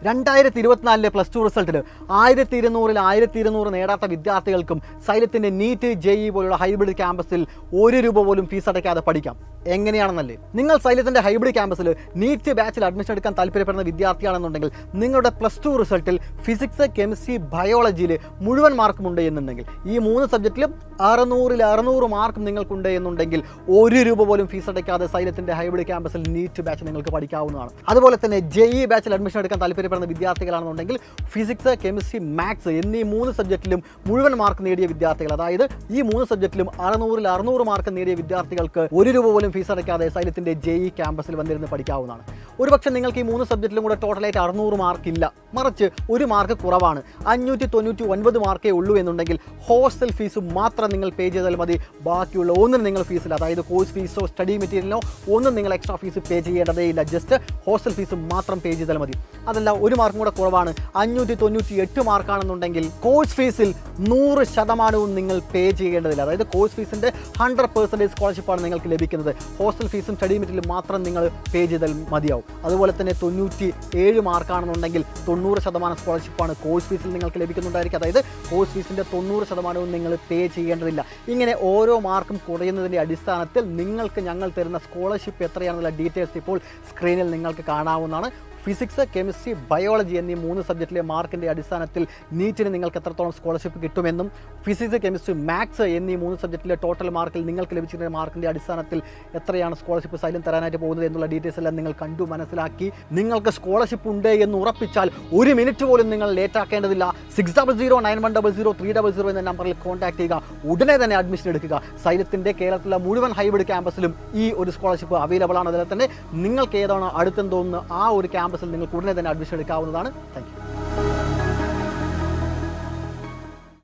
2024 plus two റിസൾട്ടിൽ 1200 നേടാത്ത വിദ്യാർത്ഥികൾക്കും സൈലത്തിൻ്റെ NEET JEE പോലുള്ള hybrid ക്യാമ്പസിൽ ₹1 പോലും ഫീസ് അടയ്ക്കാതെ പഠിക്കാം. എങ്ങനെയാണെന്നല്ലേ? നിങ്ങൾ സൈലത്തിൻ്റെ ഹൈബ്രിഡ് ക്യാമ്പസിൽ നീറ്റ് ബാച്ചിൽ അഡ്മിഷൻ എടുക്കാൻ താല്പര്യപ്പെടുന്ന വിദ്യാർത്ഥിയാണെന്നുണ്ടെങ്കിൽ നിങ്ങളുടെ പ്ലസ് ടു റിസൾട്ടിൽ ഫിസിക്സ്, കെമിസ്ട്രി, ബയോളജിയിൽ മുഴുവൻ മാർക്കുമുണ്ട് എന്നുണ്ടെങ്കിൽ, ഈ 3 സബ്ജക്റ്റിലും 600 മാർക്കും നിങ്ങൾക്കുണ്ട് എന്നുണ്ടെങ്കിൽ ₹1 പോലും ഫീസ് അടയ്ക്കാതെ സൈലത്തിൻ്റെ ഹൈബ്രിഡ് ക്യാമ്പസിൽ നീറ്റ് ബാച്ച് നിങ്ങൾക്ക് പഠിക്കാവുന്നതാണ്. അതുപോലെ തന്നെ JEE ബാച്ചിൽ അഡ്മിഷൻ എടുക്കാൻ താല്പര്യപ്പെടുന്ന വിദ്യാർത്ഥികളാണെന്നുണ്ടെങ്കിൽ ഫിസിക്സ്, കെമിസ്ട്രി, മാത്സ് എന്നീ 3 സബ്ജക്റ്റിലും മുഴുവൻ മാർക്ക് നേടിയ വിദ്യാർത്ഥികൾ, അതായത് ഈ 3 സബ്ജക്റ്റിലും 600 മാർക്ക് നേടിയ വിദ്യാർത്ഥികൾക്ക് ₹1 പോലും ഫീസ് അടയ്ക്കാതെ സൈലത്തിൻ്റെ JEE ക്യാമ്പസിൽ വന്നിരുന്ന് പഠിക്കാവുന്നതാണ്. ഒരുപക്ഷെ നിങ്ങൾക്ക് ഈ 3 സബ്ജക്റ്റിലും കൂടെ ടോട്ടലായിട്ട് 600 മാർക്ക് ഇല്ല, മറിച്ച് 1 മാർക്ക് കുറവാണ്, 599 മാർക്കേ ഉള്ളൂ എന്നുണ്ടെങ്കിൽ ഹോസ്റ്റൽ ഫീസ് മാത്രം നിങ്ങൾ പേ ചെയ്താൽ മതി. ബാക്കിയുള്ള ഒന്നും നിങ്ങൾ ഫീസില്ല, അതായത് കോഴ്സ് ഫീസോ സ്റ്റഡി മെറ്റീരിയലിനോ ഒന്നും നിങ്ങൾ എക്സ്ട്രാ ഫീസ് പേ ചെയ്യേണ്ടതേ ഇല്ല. ജസ്റ്റ് ഹോസ്റ്റൽ ഫീസ് മാത്രം പേ ചെയ്താൽ മതി. അതല്ല, 1 മാർക്കും കൂടെ കുറവാണ്, 598 മാർക്കാണെന്നുണ്ടെങ്കിൽ കോഴ്സ് ഫീസിൽ 100% നിങ്ങൾ പേ ചെയ്യേണ്ടതില്ല. അതായത് കോഴ്സ് ഫീസിൻ്റെ 100% സ്കോളർഷിപ്പാണ് നിങ്ങൾക്ക് ലഭിക്കുന്നത്. ഹോസ്റ്റൽ ഫീസും സ്റ്റഡി മെറ്റീരിയലും മാത്രം നിങ്ങൾ പേ ചെയ്താൽ മതിയാവും. അതുപോലെ തന്നെ 97 മാർക്കാണെന്നുണ്ടെങ്കിൽ 90% സ്കോളർഷിപ്പാണ് കോഴ്സ് ഫീസിൽ നിങ്ങൾക്ക് ലഭിക്കുന്നുണ്ടായിരിക്കും. അതായത് കോഴ്സ് ഫീസിൻ്റെ 90% നിങ്ങൾ പേ ചെയ്യേണ്ടതില്ല. ഇങ്ങനെ ഓരോ മാർക്കും കുറയുന്നതിൻ്റെ അടിസ്ഥാനത്തിൽ നിങ്ങൾക്ക് ഞങ്ങൾ തരുന്ന സ്കോളർഷിപ്പ് എത്രയാണെന്നുള്ള ഡീറ്റെയിൽസ് ഇപ്പോൾ സ്ക്രീനിൽ നിങ്ങൾക്ക് കാണാവുന്നതാണ്. ഫിസിക്സ്, കെമിസ്ട്രി, ബയോളജി എന്നീ 3 സബ്ജക്റ്റിലെ മാർക്കിൻ്റെ അടിസ്ഥാനത്തിൽ നീറ്റിന് നിങ്ങൾക്ക് എത്രത്തോളം സ്കോളർഷിപ്പ് കിട്ടുമെന്നും, ഫിസിക്സ്, കെമിസ്ട്രി, മാത്സ് എന്നീ 3 സബ്ജക്റ്റിലെ ടോട്ടൽ മാർക്കിൽ നിങ്ങൾക്ക് ലഭിച്ചിരുന്ന മാർക്കിൻ്റെ അടിസ്ഥാനത്തിൽ എത്രയാണ് സ്കോളർഷിപ്പ് സൈലം തരാനായിട്ട് പോകുന്നത് എന്നുള്ള ഡീറ്റെയിൽസ് എല്ലാം നിങ്ങൾ കണ്ടു മനസ്സിലാക്കി നിങ്ങൾക്ക് സ്കോളർഷിപ്പ് ഉണ്ട് എന്ന് ഉറപ്പിച്ചാൽ 1 മിനിറ്റ് പോലും നിങ്ങൾ ലേറ്റ് ആക്കേണ്ടതില്ല. 6009100300 എന്ന നമ്പറിൽ കോൺടാക്ട് ചെയ്യുക. ഉടനെ തന്നെ അഡ്മിഷൻ എടുക്കുക. സൈലത്തിൻ്റെ കേരളത്തിലെ മുഴുവൻ ഹൈബ്രിഡ് ക്യാമ്പസിലും ഈ ഒരു സ്കോളർഷിപ്പ് അവൈലബിൾ ആണ്. അതുപോലെ തന്നെ നിങ്ങൾക്ക് ഏതാണോ അടുത്തെന്ന് തോന്നുന്ന ആ ഒരു ക്യാമ്പസിൽ നിങ്ങൾക്ക് ഉടനെ തന്നെ അഡ്മിഷൻ എടുക്കാവുന്നതാണ്. Thank you.